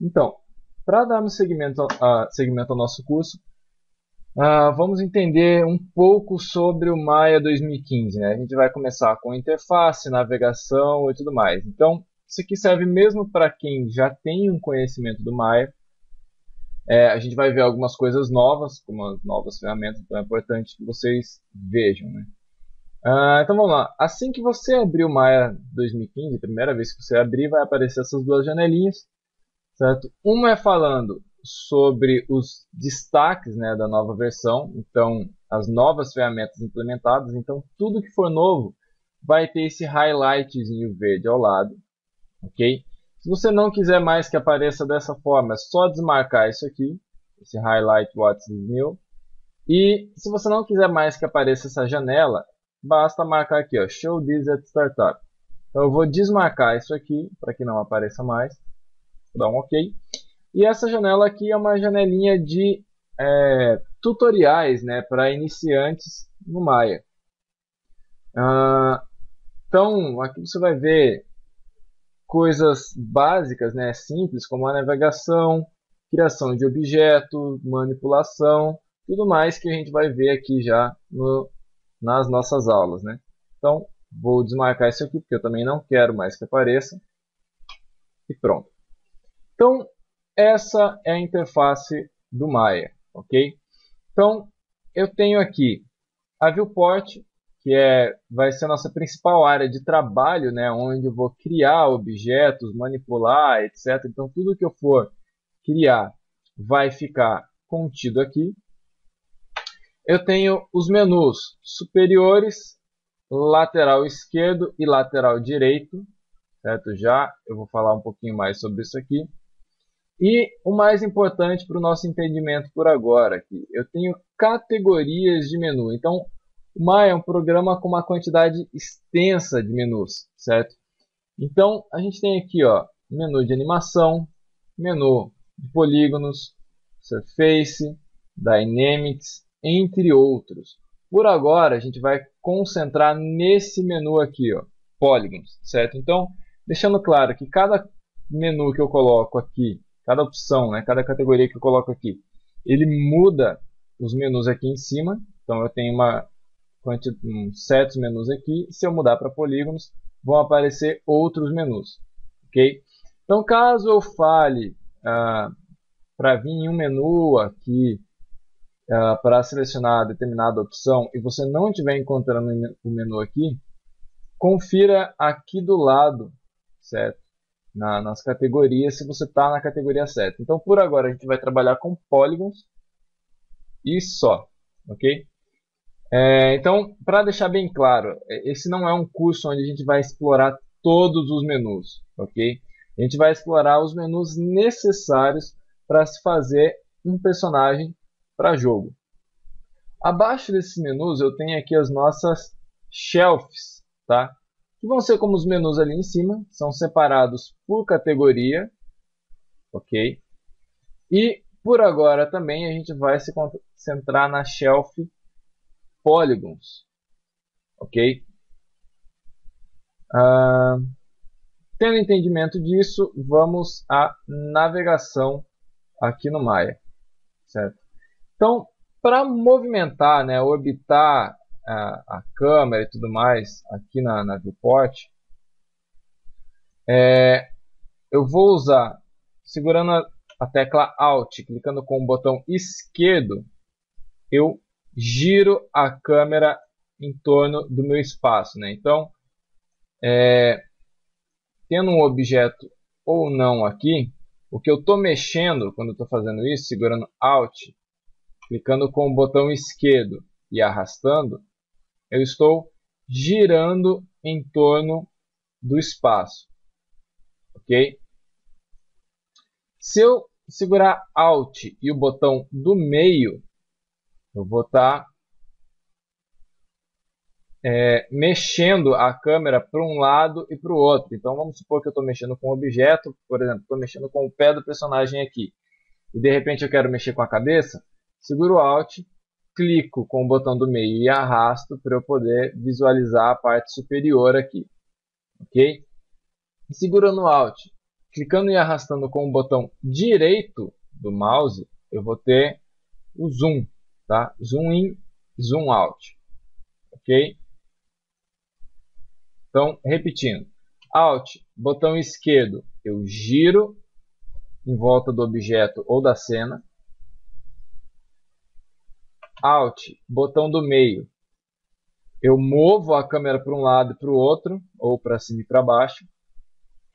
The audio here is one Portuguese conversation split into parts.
Então, para darmos segmento ao nosso curso, vamos entender um pouco sobre o Maya 2015, né? A gente vai começar com interface, navegação e tudo mais. Então, isso aqui serve mesmo para quem já tem um conhecimento do Maya. A gente vai ver algumas coisas novas, como as novas ferramentas, então é importante que vocês vejam, né? Então vamos lá. Assim que você abrir o Maya 2015, primeira vez que você abrir, vai aparecer essas duas janelinhas, certo? Uma é falando sobre os destaques, né, da nova versão, então as novas ferramentas implementadas, então tudo que for novo vai ter esse highlightzinho verde ao lado, ok? Se você não quiser mais que apareça dessa forma, é só desmarcar isso aqui, esse highlight what's new. E se você não quiser mais que apareça essa janela, basta marcar aqui, ó, Show this at Startup. Então eu vou desmarcar isso aqui para que não apareça mais. Vou dar um OK. E essa janela aqui é uma janelinha de tutoriais, né, para iniciantes no Maya. Então aqui você vai ver coisas básicas, né, simples, como a navegação, criação de objetos, manipulação, tudo mais que a gente vai ver aqui já nas nossas aulas, né? Então, vou desmarcar isso aqui, porque eu também não quero mais que apareça. E pronto. Então, essa é a interface do Maya, ok? Então, eu tenho aqui a viewport, que vai ser a nossa principal área de trabalho, né, onde eu vou criar objetos, manipular, etc. Então, tudo que eu for criar vai ficar contido aqui. Eu tenho os menus superiores, lateral esquerdo e lateral direito, certo? Já eu vou falar um pouquinho mais sobre isso aqui. E o mais importante para o nosso entendimento por agora, aqui, eu tenho categorias de menu. Então, o Maya é um programa com uma quantidade extensa de menus, certo? Então, a gente tem aqui, ó, menu de animação, menu de polígonos, Surface, Dynamics, entre outros. Por agora, a gente vai concentrar nesse menu aqui, ó, Polygons, certo? Então, deixando claro que cada menu que eu coloco aqui, cada opção, né, cada categoria que eu coloco aqui, ele muda os menus aqui em cima. Então, eu tenho certos menus aqui. Se eu mudar para polígonos, vão aparecer outros menus, ok? Então, caso eu fale para vir em um menu aqui, para selecionar determinada opção, e você não estiver encontrando o menu aqui, confira aqui do lado, certo? Nas categorias, se você está na categoria certa. Então, por agora, a gente vai trabalhar com polygons e só, ok? Então, para deixar bem claro, esse não é um curso onde a gente vai explorar todos os menus, ok? A gente vai explorar os menus necessários para se fazer um personagem para jogo. Abaixo desses menus eu tenho aqui as nossas shelves, tá? Que vão ser como os menus ali em cima, são separados por categoria, ok? E por agora também a gente vai se concentrar na shelf Polygons, ok? Tendo entendimento disso, vamos à navegação aqui no Maya, certo? Então, para movimentar, né, orbitar a câmera e tudo mais aqui na viewport, eu vou usar, segurando a tecla Alt, clicando com o botão esquerdo, eu giro a câmera em torno do meu espaço, né? Então, tendo um objeto ou não aqui, o que eu estou mexendo quando eu estou fazendo isso, segurando Alt, clicando com o botão esquerdo e arrastando, eu estou girando em torno do espaço, ok? Se eu segurar Alt e o botão do meio, eu vou estar mexendo a câmera para um lado e para o outro. Então vamos supor que eu estou mexendo com um objeto, por exemplo, estou mexendo com o pé do personagem aqui, e de repente eu quero mexer com a cabeça, seguro Alt, clico com o botão do meio e arrasto para eu poder visualizar a parte superior aqui, ok? E segurando Alt clicando e arrastando com o botão direito do mouse, eu vou ter o zoom, tá? Zoom in, zoom out, ok? Então, repetindo, Alt, botão esquerdo, eu giro em volta do objeto ou da cena. Alt, botão do meio, eu movo a câmera para um lado e para o outro, ou para cima e para baixo.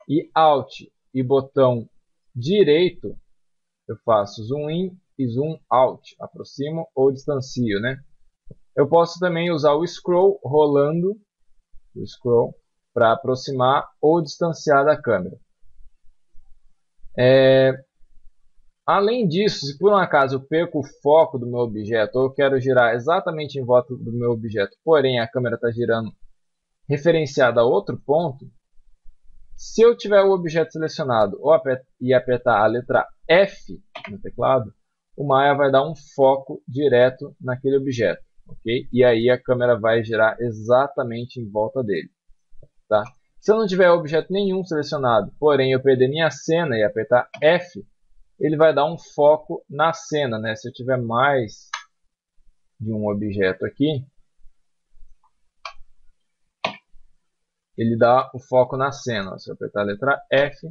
E Alt e botão direito, eu faço zoom in e zoom out, aproximo ou distancio, né? Eu posso também usar o scroll, rolando o scroll, para aproximar ou distanciar da câmera. Além disso, se por um acaso eu perco o foco do meu objeto, ou eu quero girar exatamente em volta do meu objeto, porém a câmera está girando referenciada a outro ponto, se eu tiver o objeto selecionado e apertar a letra F no teclado, o Maya vai dar um foco direto naquele objeto, ok? E aí a câmera vai girar exatamente em volta dele, tá? Se eu não tiver objeto nenhum selecionado, porém eu perder minha cena e apertar F, ele vai dar um foco na cena, né? Se eu tiver mais de um objeto aqui, ele dá o foco na cena. Se eu apertar a letra F,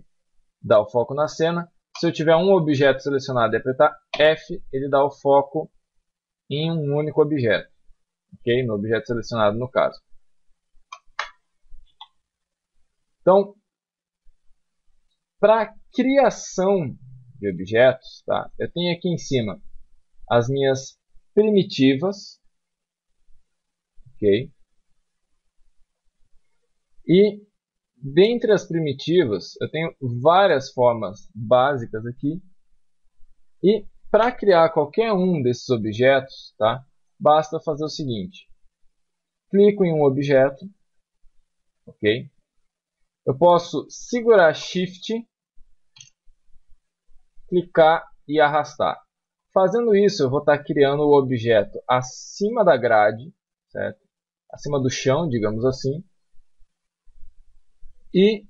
dá o foco na cena. Se eu tiver um objeto selecionado e apertar F, ele dá o foco em um único objeto, ok? No objeto selecionado, no caso. Então, para criação de objetos, tá? Eu tenho aqui em cima as minhas primitivas, ok? E dentre as primitivas, eu tenho várias formas básicas aqui. E para criar qualquer um desses objetos, tá? Basta fazer o seguinte. Clico em um objeto, ok? Eu posso segurar Shift, clicar e arrastar. Fazendo isso, eu vou estar criando o objeto acima da grade, certo? Acima do chão, digamos assim. E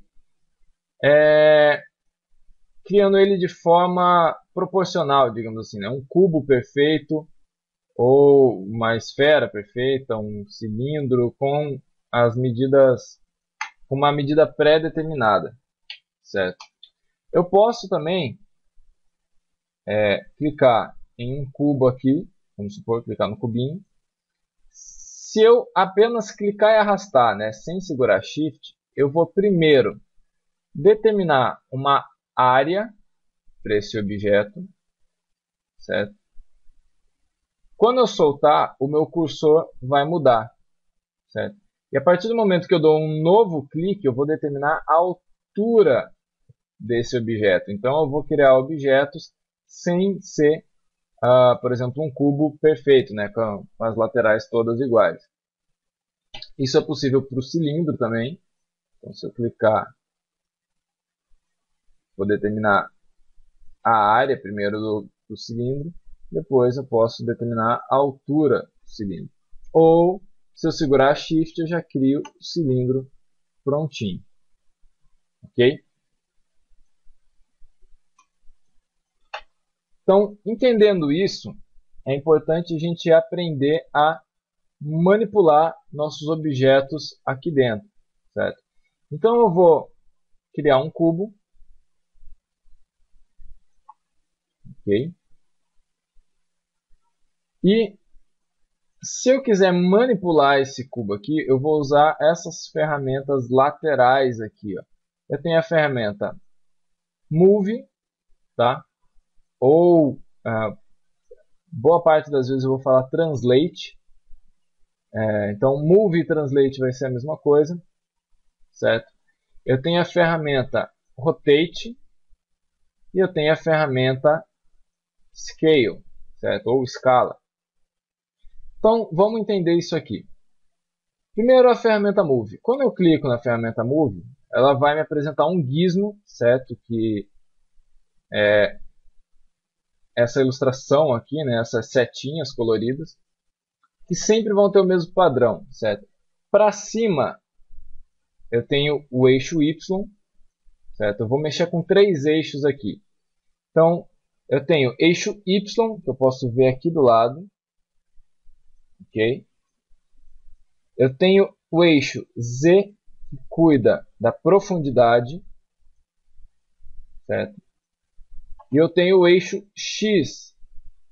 criando ele de forma proporcional, digamos assim, né? Um cubo perfeito ou uma esfera perfeita, um cilindro com as medidas, com uma medida pré-determinada, certo? Eu posso também clicar em um cubo aqui, vamos supor, clicar no cubinho. Se eu apenas clicar e arrastar, né, sem segurar Shift, eu vou primeiro determinar uma área para esse objeto, certo? Quando eu soltar, o meu cursor vai mudar, certo? E a partir do momento que eu dou um novo clique, eu vou determinar a altura desse objeto. Então, eu vou criar objetos sem ser, por exemplo, um cubo perfeito, né, com as laterais todas iguais. Isso é possível para o cilindro também. Então, se eu clicar, vou determinar a área primeiro do cilindro, depois eu posso determinar a altura do cilindro. Ou, se eu segurar Shift, eu já crio o cilindro prontinho. Ok? Então, entendendo isso, é importante a gente aprender a manipular nossos objetos aqui dentro, certo? Então, eu vou criar um cubo. Ok? E se eu quiser manipular esse cubo aqui, eu vou usar essas ferramentas laterais aqui. Ó. Eu tenho a ferramenta Move, tá? Ou boa parte das vezes eu vou falar Translate. Então Move e Translate vai ser a mesma coisa, certo? Eu tenho a ferramenta Rotate e eu tenho a ferramenta Scale, certo? Ou Escala. Então, vamos entender isso aqui. Primeiro, a ferramenta Move. Quando eu clico na ferramenta Move, ela vai me apresentar um gizmo, certo? Que é essa ilustração aqui, né? Essas setinhas coloridas, que sempre vão ter o mesmo padrão, certo? Para cima, eu tenho o eixo Y, certo? Eu vou mexer com 3 eixos aqui. Então, eu tenho eixo Y, que eu posso ver aqui do lado, ok? Eu tenho o eixo Z, que cuida da profundidade, certo? E eu tenho o eixo X,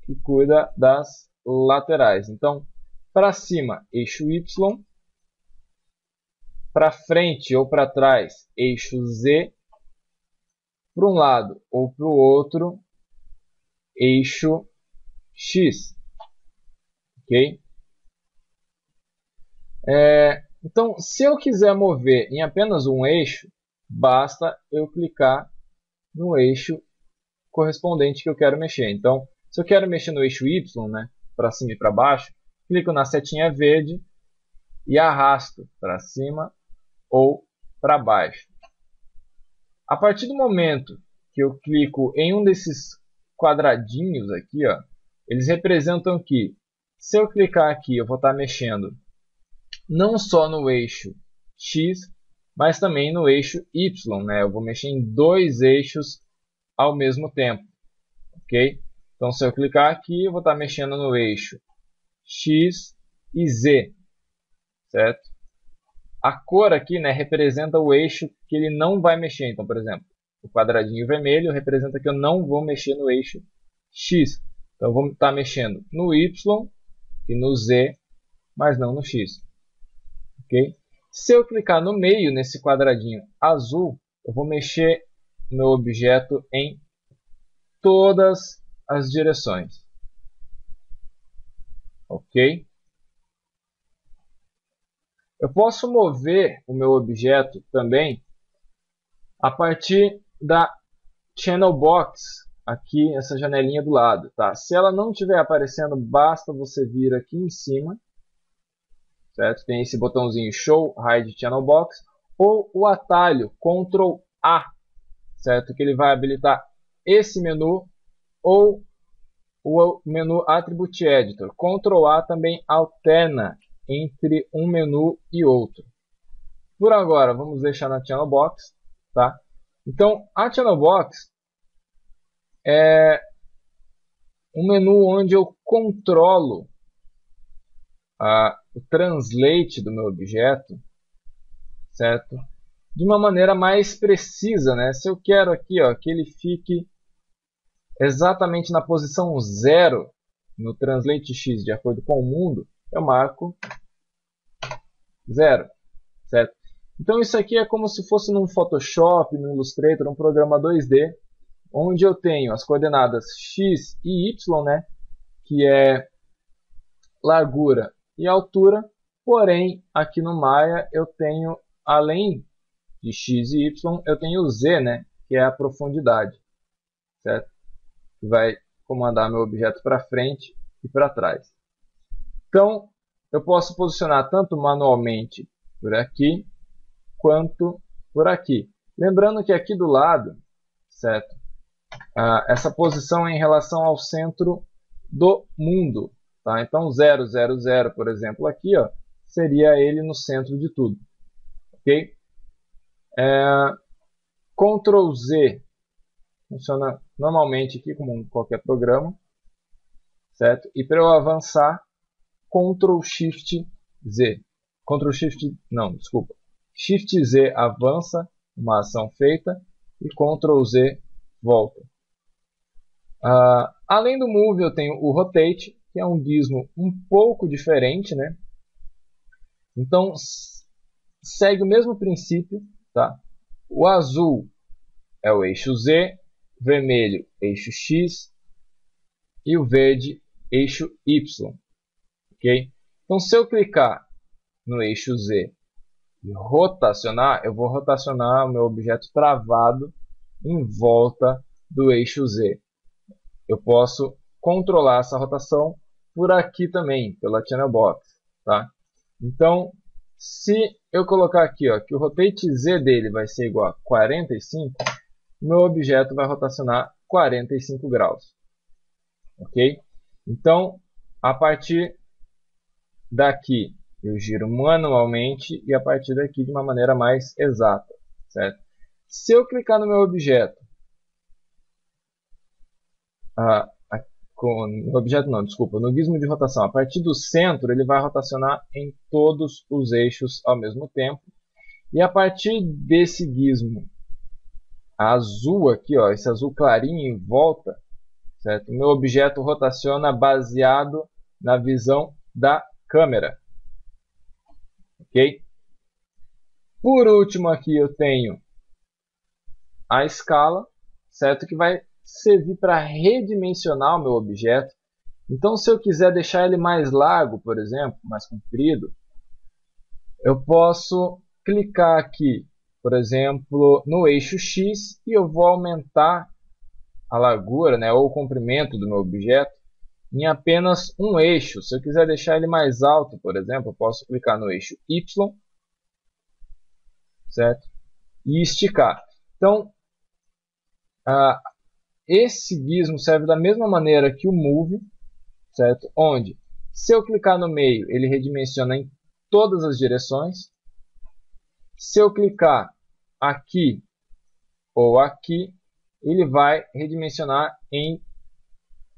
que cuida das laterais. Então, para cima, eixo Y, para frente ou para trás, eixo Z, para um lado ou para o outro, eixo X, ok? Então, se eu quiser mover em apenas um eixo, basta eu clicar no eixo correspondente que eu quero mexer. Então, se eu quero mexer no eixo Y, né, para cima e para baixo, clico na setinha verde e arrasto para cima ou para baixo. A partir do momento que eu clico em um desses quadradinhos aqui, ó, eles representam que, se eu clicar aqui, eu vou estar mexendo não só no eixo X, mas também no eixo Y, né? Eu vou mexer em 2 eixos ao mesmo tempo, ok? Então, se eu clicar aqui, eu vou estar mexendo no eixo X e Z, certo? A cor aqui, né, representa o eixo que ele não vai mexer. Então, por exemplo, o quadradinho vermelho representa que eu não vou mexer no eixo X. Então, eu vou estar mexendo no Y e no Z, mas não no X. Okay? Se eu clicar no meio, nesse quadradinho azul, eu vou mexer meu objeto em todas as direções. Ok? Eu posso mover o meu objeto também a partir da Channel Box, aqui, essa janelinha do lado. Tá? Se ela não estiver aparecendo, basta você vir aqui em cima, certo? Tem esse botãozinho Show Hide Channel Box, ou o atalho Ctrl A, certo? Que ele vai habilitar esse menu, ou o menu Attribute Editor. Ctrl A também alterna entre um menu e outro. Por agora, vamos deixar na Channel Box, tá? Então, a Channel Box é um menu onde eu controlo o translate do meu objeto, certo? De uma maneira mais precisa, né? Se eu quero aqui, ó, que ele fique exatamente na posição 0 no translate X de acordo com o mundo, eu marco 0, certo? Então isso aqui é como se fosse num Photoshop, no Illustrator, um programa 2D, onde eu tenho as coordenadas X e Y, né? Que é largura e altura, porém aqui no Maya eu tenho, além de X e Y, eu tenho o Z, né? Que é a profundidade, certo? Que vai comandar meu objeto para frente e para trás. Então, eu posso posicionar tanto manualmente por aqui, quanto por aqui. Lembrando que aqui do lado, certo? Essa posição é em relação ao centro do mundo. Tá? Então, 0, 0, 0, por exemplo, aqui, ó, seria ele no centro de tudo. Ok? Ctrl Z funciona normalmente aqui como qualquer programa, certo? E para eu avançar, Ctrl Shift Z. Ctrl Shift, não, desculpa. Shift Z avança, uma ação feita, e Ctrl Z volta. Além do Move, eu tenho o Rotate, que é um gizmo um pouco diferente, né? Então, segue o mesmo princípio, tá? O azul é o eixo Z, vermelho, eixo X, e o verde, eixo Y. Okay? Então, se eu clicar no eixo Z e rotacionar, eu vou rotacionar o meu objeto travado em volta do eixo Z. Eu posso controlar essa rotação por aqui também, pela Channel Box. Tá? Então, se eu colocar aqui, ó, que o Rotate Z dele vai ser igual a 45, meu objeto vai rotacionar 45 graus. Ok? Então, a partir daqui, eu giro manualmente e a partir daqui de uma maneira mais exata. Certo? Se eu clicar no meu objeto, no gizmo de rotação, a partir do centro ele vai rotacionar em todos os eixos ao mesmo tempo. E a partir desse gizmo azul aqui, ó, esse azul clarinho em volta, certo? O meu objeto rotaciona baseado na visão da câmera. Ok? Por último aqui eu tenho a escala, certo? Que vai servir para redimensionar o meu objeto. Então, se eu quiser deixar ele mais largo, por exemplo, mais comprido, eu posso clicar aqui, por exemplo, no eixo X e eu vou aumentar a largura, né, ou o comprimento do meu objeto em apenas um eixo. Se eu quiser deixar ele mais alto, por exemplo, eu posso clicar no eixo Y, certo? E esticar. Então, esse gizmo serve da mesma maneira que o Move, certo? Onde, se eu clicar no meio, ele redimensiona em todas as direções. Se eu clicar aqui ou aqui, ele vai redimensionar em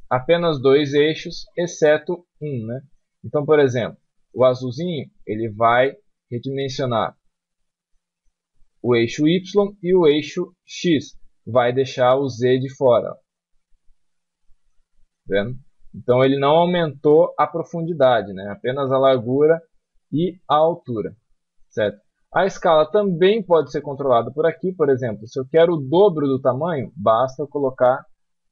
apenas dois eixos, exceto um, né? Então, por exemplo, o azulzinho ele vai redimensionar o eixo Y e o eixo X. Vai deixar o Z de fora. Ó. Vendo? Então, ele não aumentou a profundidade, né? Apenas a largura e a altura. Certo? A escala também pode ser controlada por aqui. Por exemplo, se eu quero o dobro do tamanho, basta eu colocar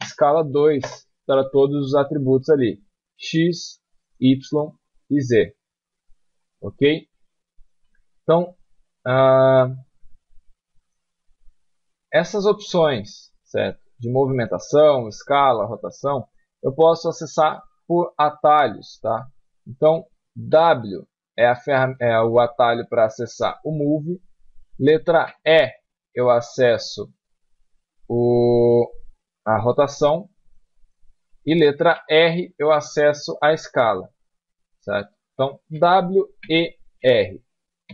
escala 2 para todos os atributos ali. X, Y e Z. Ok? Então, essas opções, certo? De movimentação, escala, rotação, eu posso acessar por atalhos. Tá? Então, W é o atalho para acessar o Move. Letra E, eu acesso a rotação. E letra R, eu acesso a escala. Certo? Então, W, E, R.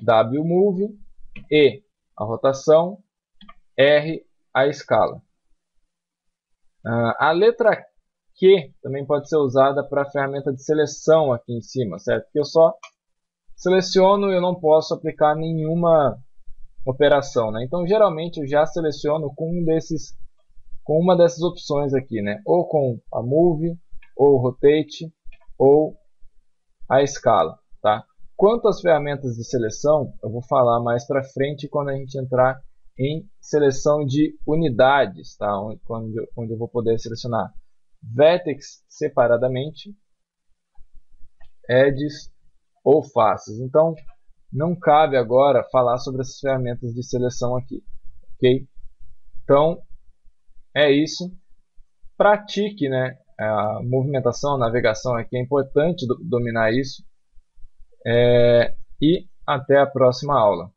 W, Move. E, a rotação. R, a escala. A letra Q também pode ser usada para a ferramenta de seleção aqui em cima, certo? Porque eu só seleciono e eu não posso aplicar nenhuma operação, né? Então, geralmente, eu já seleciono com uma dessas opções aqui, né? Ou com a Move, ou Rotate, ou a escala, tá? Quanto às ferramentas de seleção, eu vou falar mais para frente quando a gente entrar em seleção de unidades, tá? Onde eu vou poder selecionar vertex separadamente, edges ou faces. Então, não cabe agora falar sobre essas ferramentas de seleção aqui, ok? Então, é isso. Pratique, né? A movimentação, a navegação aqui é importante dominar isso. E até a próxima aula.